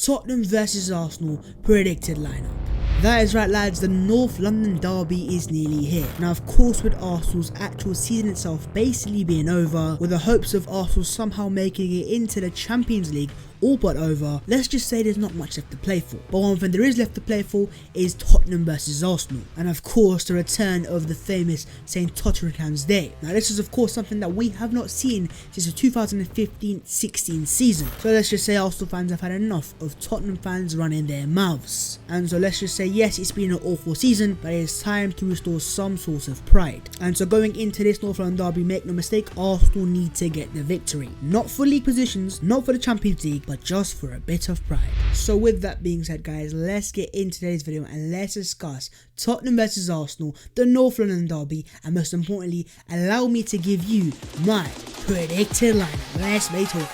Tottenham versus Arsenal predicted lineup. That is right lads, the North London derby is nearly here. Now of course with Arsenal's actual season itself basically being over, with the hopes of Arsenal somehow making it into the Champions League all but over, let's just say there's not much left to play for. But one thing there is left to play for is Tottenham versus Arsenal, and of course the return of the famous St. Tottenham's Day. Now this is of course something that we have not seen since the 2015-16 season. So let's just say Arsenal fans have had enough of Tottenham fans running their mouths. And so let's just say yes, it's been an awful season, but it's time to restore some sort of pride. And so going into this North London derby, make no mistake, Arsenal need to get the victory. Not for league positions, not for the Champions League, but just for a bit of pride. So with that being said guys, let's get into today's video and let's discuss Tottenham versus Arsenal, the North London derby, and most importantly, allow me to give you my predicted lineup. Let's be talking.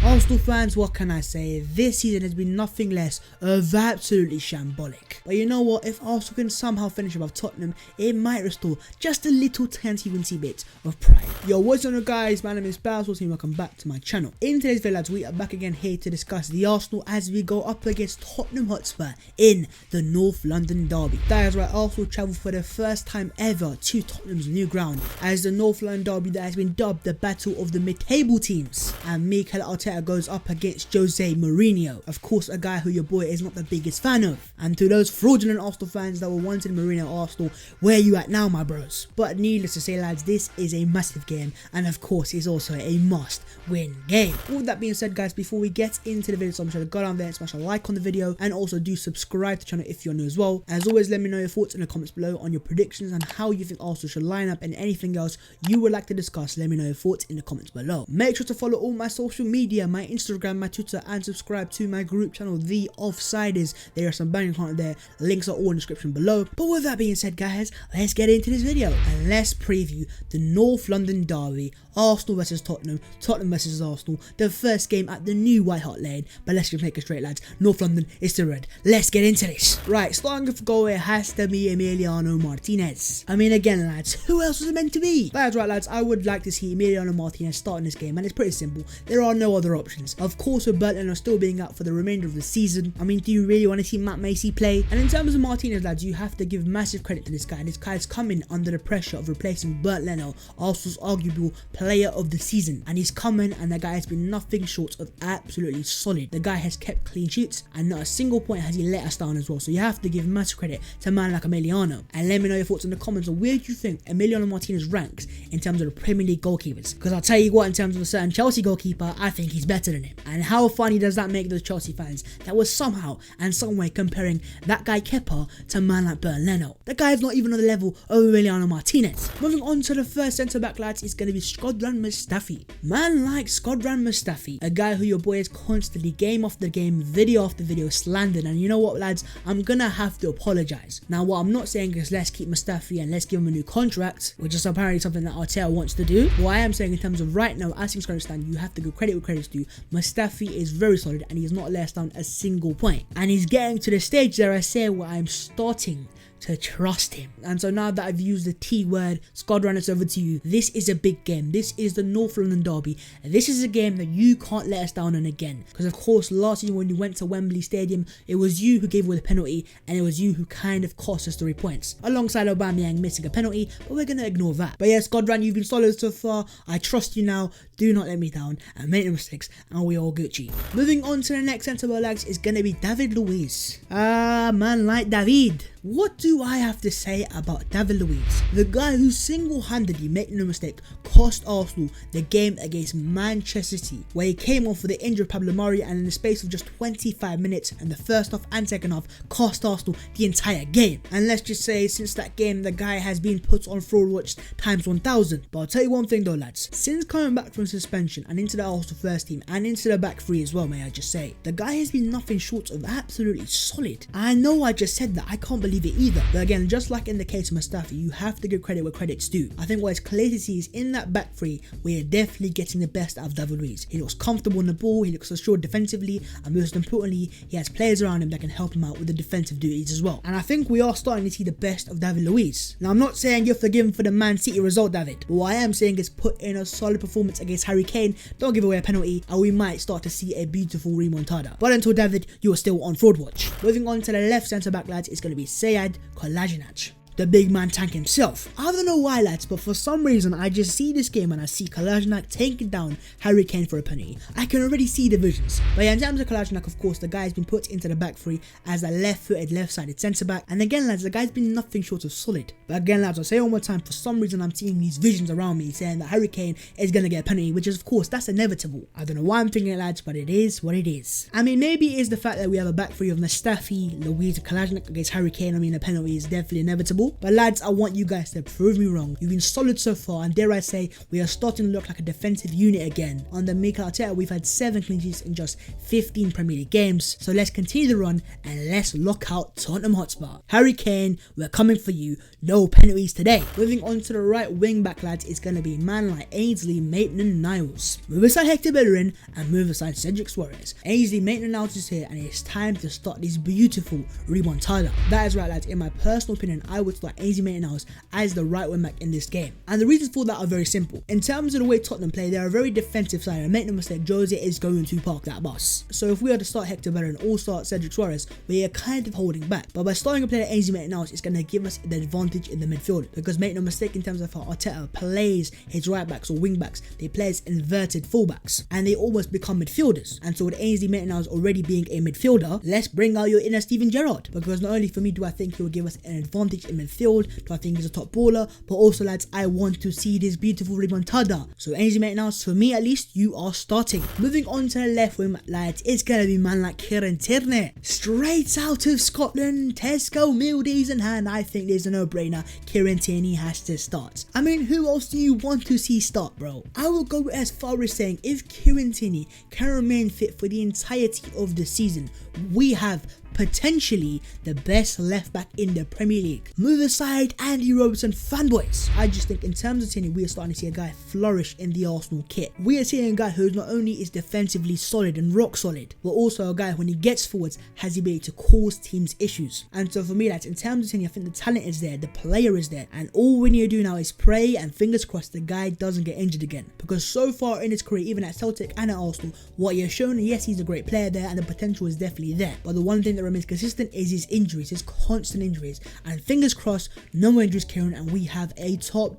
Arsenal fans, what can I say? This season has been nothing less of absolutely shambolic. But you know what? If Arsenal can somehow finish above Tottenham, it might restore just a little teensy bit of pride. Yo, what's on guys? My name is Basil and welcome back to my channel. In today's video lads, we are back again here to discuss the Arsenal as we go up against Tottenham Hotspur in the North London derby. That is right, Arsenal travel for the first time ever to Tottenham's new ground as the North London derby that has been dubbed the battle of the mid-table teams. And Mikel Arteta goes up against Jose Mourinho, of course a guy who your boy is not the biggest fan of. And to those fraudulent Arsenal fans that were wanting Mourinho at Arsenal, where you at now my bros? But needless to say lads, this is a massive game and of course it's also a must win game. With that being said guys, before we get into the video, so I'm sure to go down there and smash a like on the video and also do subscribe to the channel if you're new as well. As always, let me know your thoughts in the comments below on your predictions and how you think Arsenal should line up, and anything else you would like to discuss, let me know your thoughts in the comments below. Make sure to follow all my social media, my Instagram, my Twitter, and subscribe to my group channel, The Offsiders. There are some banging content there, links are all in the description below. But with that being said guys, let's get into this video and let's preview the North London derby, Arsenal versus Tottenham, Tottenham versus Arsenal, the first game at the new White Hart Lane. But let's just make it straight lads, North London is the red. Let's get into this. Right, starting with goal, it has to be Emiliano Martinez. I mean again lads, who else was it meant to be? That's right lads, I would like to see Emiliano Martinez starting this game, and it's pretty simple, there are no other options. Of course with Bertrand still being out for the remainder of the season, I mean do you really want to see Matt Macy play? And in terms of Martinez lads, you have to give massive credit to this guy. This guy's coming under the pressure of replacing Bert Leno, Arsenal's arguable player of the season, and he's coming and the guy has been nothing short of absolutely solid. The guy has kept clean sheets and not a single point has he let us down as well, so you have to give massive credit to a man like Emiliano. And let me know your thoughts in the comments on where do you think Emiliano Martinez ranks in terms of the Premier League goalkeepers, because I'll tell you what, in terms of a certain Chelsea goalkeeper, I think he's better than him. And how funny does that make those Chelsea fans that was somehow and some way comparing that guy Kepa to a man like Bert Leno? The guy is not even on the level of Emiliano Martinez. Moving on to the first centre back lads, it's going to be Shkodran Mustafi. Man like Shkodran Mustafi, a guy who your boy is constantly game after game, video after video slandered, and you know what lads, I'm gonna have to apologise. Now what I'm not saying is let's keep Mustafi and let's give him a new contract, which is apparently something that Arteta wants to do. What I am saying in terms of right now, as things currently stand, you have to give credit where credit's due. Mustafi is very solid and he's not let us down a single point, and he's getting to the stage there I say where I'm starting to trust him. And so now that I've used the T word, Shkodran, it's over to you. This is a big game. This is the North London derby. This is a game that you can't let us down on again, because of course last season when you went to Wembley Stadium, it was you who gave away the penalty and it was you who kind of cost us 3 points, alongside Aubameyang missing a penalty, but we're gonna ignore that. But yeah, Shkodran, you've been solid so far. I trust you now. Do not let me down and make no mistakes, and we all Gucci. Moving on to the next centre back lads is gonna be David Luiz. Man like David. What do I have to say about David Luiz? The guy who single-handedly, make no mistake, cost Arsenal the game against Manchester City, where he came on for the injured Pablo Mari, and in the space of just 25 minutes and the first half and second half cost Arsenal the entire game. And let's just say since that game the guy has been put on fraud watch times 1000. But I'll tell you one thing though lads, since coming back from suspension and into the Arsenal first team and into the back three as well, may I just say, the guy has been nothing short of absolutely solid. I know I just said that, I can't believe believe it either. But again, just like in the case of Mustafi, you have to give credit where credit's due. I think what is clear to see is in that back three, we are definitely getting the best out of David Luiz. He looks comfortable on the ball, he looks assured defensively, and most importantly, he has players around him that can help him out with the defensive duties as well. And I think we are starting to see the best of David Luiz. Now, I'm not saying you're forgiven for the Man City result, David, but what I am saying is put in a solid performance against Harry Kane, don't give away a penalty, and we might start to see a beautiful remontada. But until David, you are still on fraud watch. Moving on to the left centre back, lads, it's going to be Sead Kolasinac, the big man tank himself. I don't know why, lads, but for some reason I just see this game and I see Kolasinac taking down Harry Kane for a penalty. I can already see the visions. But yeah, in terms of Kolasinac, of course, the guy's been put into the back three as a left-footed, left-sided centre-back. And again, lads, the guy's been nothing short of solid. But again, lads, I'll say one more time, for some reason I'm seeing these visions around me saying that Harry Kane is going to get a penalty, which is, of course, that's inevitable. I don't know why I'm thinking it, lads, but it is what it is. I mean, maybe it is the fact that we have a back three of Mustafi, Luiz, and Kolasinac against Harry Kane. I mean, the penalty is definitely inevitable. But lads, I want you guys to prove me wrong. You've been solid so far, and dare I say, we are starting to look like a defensive unit again. Under Mikel Arteta, we've had 7 clean sheets in just 15 Premier League games. So let's continue the run and let's lock out Tottenham Hotspur. Harry Kane, we're coming for you. No penalties today. Moving on to the right wing back, lads, it's going to be man like Ainsley Maitland-Niles. Move aside Hector Bellerin and move aside Cedric Suarez. Ainsley Maitland-Niles is here, and it's time to start this beautiful remontada. That is right, lads. In my personal opinion, I would start Ainsley Maitland-Niles as the right wing back in this game. And the reasons for that are very simple. In terms of the way Tottenham play, they're a very defensive side, and make no mistake, Jose is going to park that bus. So if we are to start Hector Bellerin or start Cedric Suarez, we are kind of holding back. But by starting a player Ainsley Maitland-Niles, it's going to give us the advantage in the midfield, because make no mistake, in terms of how Arteta plays his right backs or wing backs, they play as inverted fullbacks, and they almost become midfielders. And so with Ainsley Maitland-Niles already being a midfielder, let's bring out your inner Steven Gerrard, because not only for me do I think he will give us an advantage in midfield, do I think he's a top baller, but also, lads, I want to see this beautiful remontada. So Ainsley Maitland-Niles, for me at least, you are starting. Moving on to the left wing, lads, it's gonna be man like Kieran Tierney, straight out of Scotland, Tesco meal days in hand. I think there's a no-brainer. Kieran Tierney has to start. I mean, who else do you want to see start, bro? I will go as far as saying if Kieran Tierney can remain fit for the entirety of the season, we have potentially the best left back in the Premier League. Move aside Andy Robertson fanboys. I just think in terms of Tierney, we are starting to see a guy flourish in the Arsenal kit. We are seeing a guy who not only is defensively solid and rock solid, but also a guy when he gets forwards has the ability to cause teams issues. And so for me, lads, in terms of Tierney, I think the talent is there, the player is there, and all we need to do now is pray and fingers crossed the guy doesn't get injured again. Because so far in his career, even at Celtic and at Arsenal, what he has shown, yes, he's a great player there and the potential is definitely there, but the one thing that remains consistent is his injuries, his constant injuries. And fingers crossed, no more injuries, Kieran, and we have a top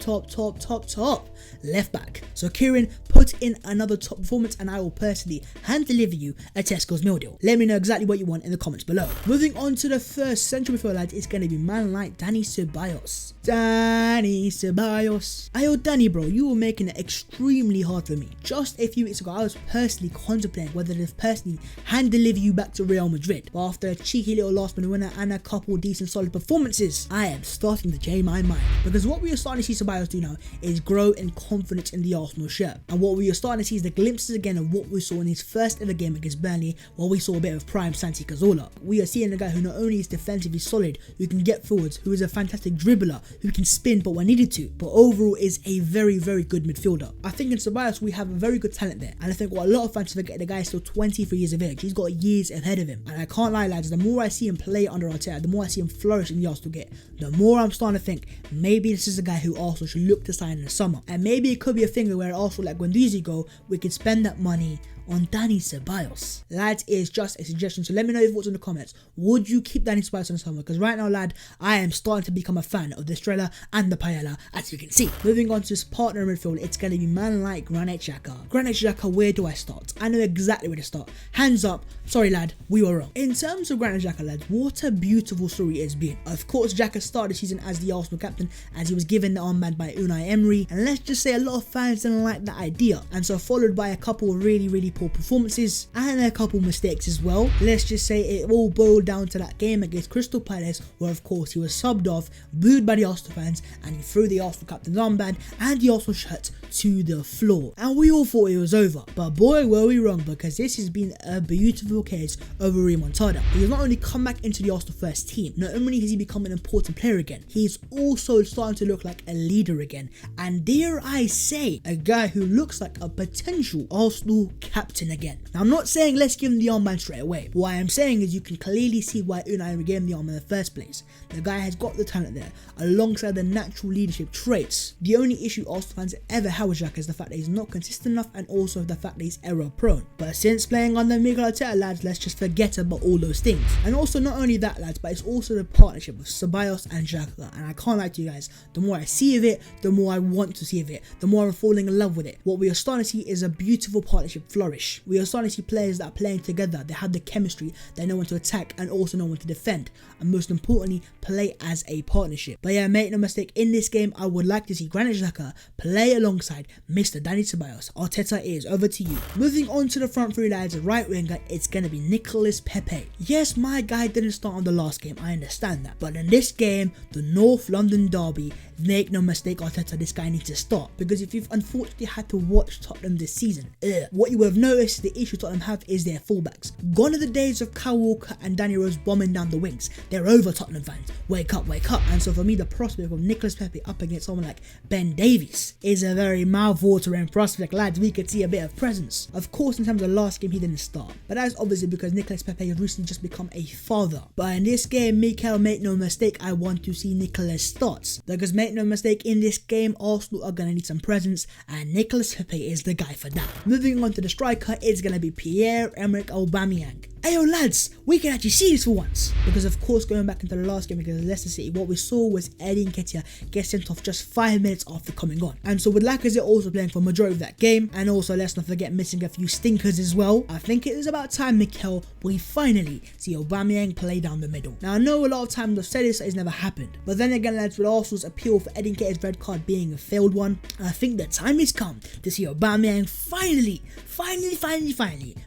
left back. So Kieran, put in another top performance and I will personally hand deliver you a Tesco's meal deal. Let me know exactly what you want in the comments below. Moving on to the first central midfield, lads, it's going to be man like Dani Ceballos. Dani Ceballos. Ayo, Danny, bro, you were making it extremely hard for me. Just a few weeks ago, I was personally contemplating whether to personally hand deliver you back to Real Madrid. But after a cheeky little last minute winner and a couple decent solid performances, I am starting to change my mind. Because what we are starting to see Ceballos do now is grow in confidence in the Arsenal shirt. And what we are starting to see is the glimpses again of what we saw in his first ever game against Burnley, where we saw a bit of prime Santi Cazorla. We are seeing a guy who not only is defensively solid, who can get forwards, who is a fantastic dribbler, who can spin but when needed to, but overall is a very good midfielder. I think in Ceballos we have a very good talent there, and I think what a lot of fans forget, the guy is still 23 years of age. He's got years ahead of him, and I can't lie, lads, the more I see him play under Arteta, the more I see him flourish in the Arsenal kit, the more I'm starting to think maybe this is a guy who Arsenal should look to sign in the summer. And maybe it could be a thing where Arsenal let Guendouzi go, we could spend that money on Dani Ceballos. Lads, is just a suggestion, so let me know your thoughts in the comments. Would you keep Dani Ceballos in the summer? Because right now, lad, I am starting to become a fan of the Estrella and the Paella, as you can see. Moving on to this partner midfield, it's going to be man like Granit Xhaka. Granit Xhaka, where do I start? I know exactly where to start. Hands up. Sorry, lad, we were wrong. In terms of Granit Xhaka, lads, what a beautiful story it has been. Of course, Xhaka started the season as the Arsenal captain, as he was given the armband by Unai Emery, and let's just say a lot of fans didn't like that idea, and so followed by a couple of really poor performances and a couple mistakes as well. Let's just say it all boiled down to that game against Crystal Palace, where of course he was subbed off, booed by the Arsenal fans, and he threw the Arsenal captain's armband and the Arsenal shirt to the floor. And we all thought it was over, but boy were we wrong, because this has been a beautiful case over remontada. He has not only come back into the Arsenal first team, not only has he become an important player again, he's also starting to look like a leader again, and dare I say, a guy who looks like a potential Arsenal captain again. Now I'm not saying let's give him the armband straight away. What I am saying is you can clearly see why Unai Emery gave him the armband in the first place. The guy has got the talent there, alongside the natural leadership traits. The only issue Arsenal fans ever had with Xhaka is the fact that he's not consistent enough, and also the fact that he's error prone. But since playing under Mikel Arteta, lads, let's just forget about all those things. And also not only that, lads, but it's also the partnership of Ceballos and Xhaka. And I can't lie to you guys, the more I see of it, the more I want to see of it, the more I'm falling in love with it. What we are starting to see is a beautiful partnership flourish. We are starting to see players that are playing together, they have the chemistry, they know when to attack and also know when to defend, and most importantly, play as a partnership. But yeah, make no mistake, in this game I would like to see Granit Xhaka play alongside Mr. Danny Ceballos. Arteta is over to you. Moving on to the front three, lads, right winger, it's gonna be Nicolas Pepe. Yes, my guy didn't start on the last game, I understand that, but in this game, the North London derby, make no mistake, Arteta, this guy needs to start, because if you've unfortunately had to watch Tottenham this season, what you would have noticed, the issue Tottenham have is their fullbacks. Gone are the days of Kyle Walker and Danny Rose bombing down the wings. They're over, Tottenham fans. Wake up, wake up. And so for me, the prospect of Nicolas Pepe up against someone like Ben Davies is a very mouth-watering prospect, lads. We could see a bit of presence. Of course, in terms of last game, he didn't start, but that's obviously because Nicolas Pepe has recently just become a father. But in this game, Mikel, make no mistake, I want to see Nicolas starts, because make no mistake, in this game, Arsenal are going to need some presence, and Nicolas Pepe is the guy for that. Moving on to the striker, it's going to be Pierre-Emerick Aubameyang. Ayo lads, we can actually see this for once, because of course going back into the last game against Leicester City, what we saw was Eddie Nketiah get sent off just 5 minutes after coming on. And so with Lacazette also playing for majority of that game, and also let's not forget missing a few stinkers as well, I think it is about time, Mikel, we finally see Aubameyang play down the middle. Now I know a lot of times I've said this has never happened, but then again lads, with Arsenal's appeal for Eddie Nketiah's red card being a failed one, I think the time has come to see Aubameyang finally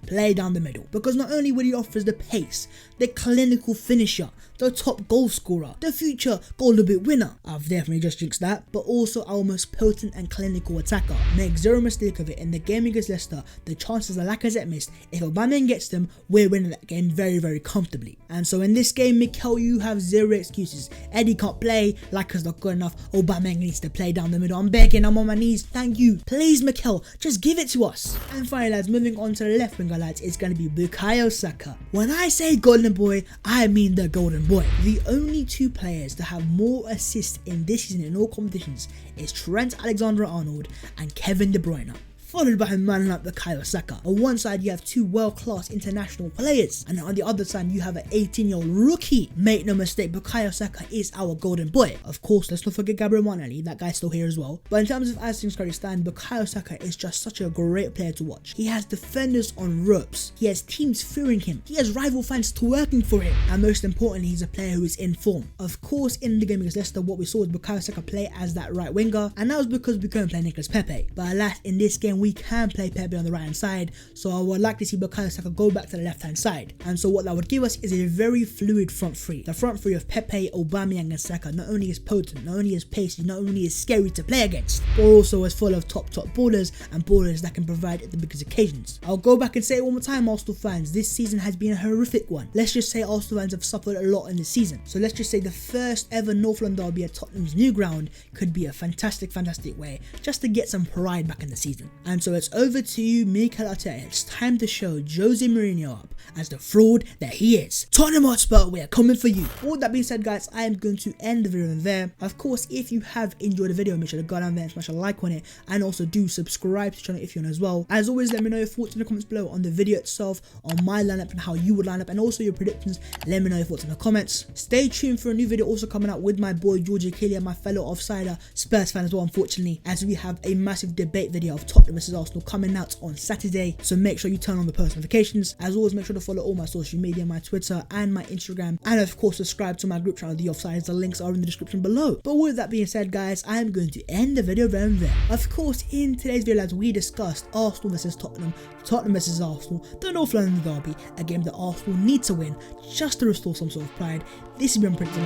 play down the middle, because not only will he offers the pace, the clinical finisher, the top goal scorer, the future Golden Boot winner, I've definitely just jinxed that, but also our most potent and clinical attacker. Make zero mistake of it, in the game against Leicester, the chances that Lacazette missed, if Aubameyang gets them, we're winning that game very, very comfortably. And so in this game, Mikel, you have zero excuses. Eddie can't play, Lacazette's not good enough, Aubameyang needs to play down the middle. I'm begging, I'm on my knees, thank you. Please, Mikel, just give it to us. And finally, lads, moving on to the left winger, lads, it's going to be Bukayo Saka. When I say golden boy, I mean the golden boy. The only two players to have more assists in this season in all competitions is Trent Alexander-Arnold and Kevin De Bruyne, followed by him manning up Bukayo Saka. On one side you have two world-class international players, and on the other side you have an 18-year-old rookie. Make no mistake, Bukayo Saka is our golden boy. Of course, let's not forget Gabriel Martinelli, that guy's still here as well. But in terms of as things currently stand, Bukayo Saka is just such a great player to watch. He has defenders on ropes, he has teams fearing him, he has rival fans twerking for him, and most importantly, he's a player who is in form. Of course, in the game against Leicester, what we saw was Bukayo Saka play as that right winger, and that was because we couldn't play Nicolas Pepe. But alas, in this game we can play Pepe on the right hand side, so I would like to see Bukayo Saka go back to the left hand side. And so what that would give us is a very fluid front three. The front three of Pepe, Aubameyang and Saka not only is potent, not only is pacey, not only is scary to play against, but also is full of top ballers and ballers that can provide at the biggest occasions. I'll go back and say it one more time, Arsenal fans, this season has been a horrific one. Let's just say Arsenal fans have suffered a lot in this season, so let's just say the first ever North London derby at Tottenham's new ground could be a fantastic way just to get some pride back in the season. And so it's over to you, Mikel Arteta. It's time to show Jose Mourinho up as the fraud that he is. Tottenham Hotspur, we are coming for you. All that being said, guys, I am going to end the video there. Of course, if you have enjoyed the video, make sure to go down there and smash a like on it, and also do subscribe to the channel if you want as well. As always, let me know your thoughts in the comments below on the video itself, on my lineup and how you would line up, and also your predictions. Let me know your thoughts in the comments. Stay tuned for a new video also coming out with my boy George Achilles, my fellow offsider Spurs fan as well, unfortunately, as we have a massive debate video of Tottenham vs Arsenal coming out on Saturday, so make sure you turn on the post notifications. As always, make sure to follow all my social media, my Twitter and my Instagram, and of course subscribe to my group channel, The Offsiders. The links are in the description below. But with that being said, guys, I am going to end the video right there. Of course, in today's video, lads, we discussed Arsenal vs Tottenham, Tottenham vs Arsenal, the North London derby, a game that Arsenal need to win just to restore some sort of pride. This has been Prince, and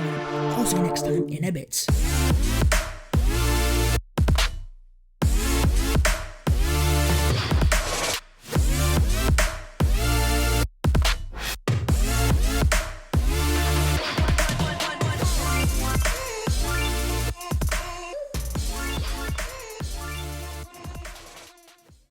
I'll see you next time in a bit.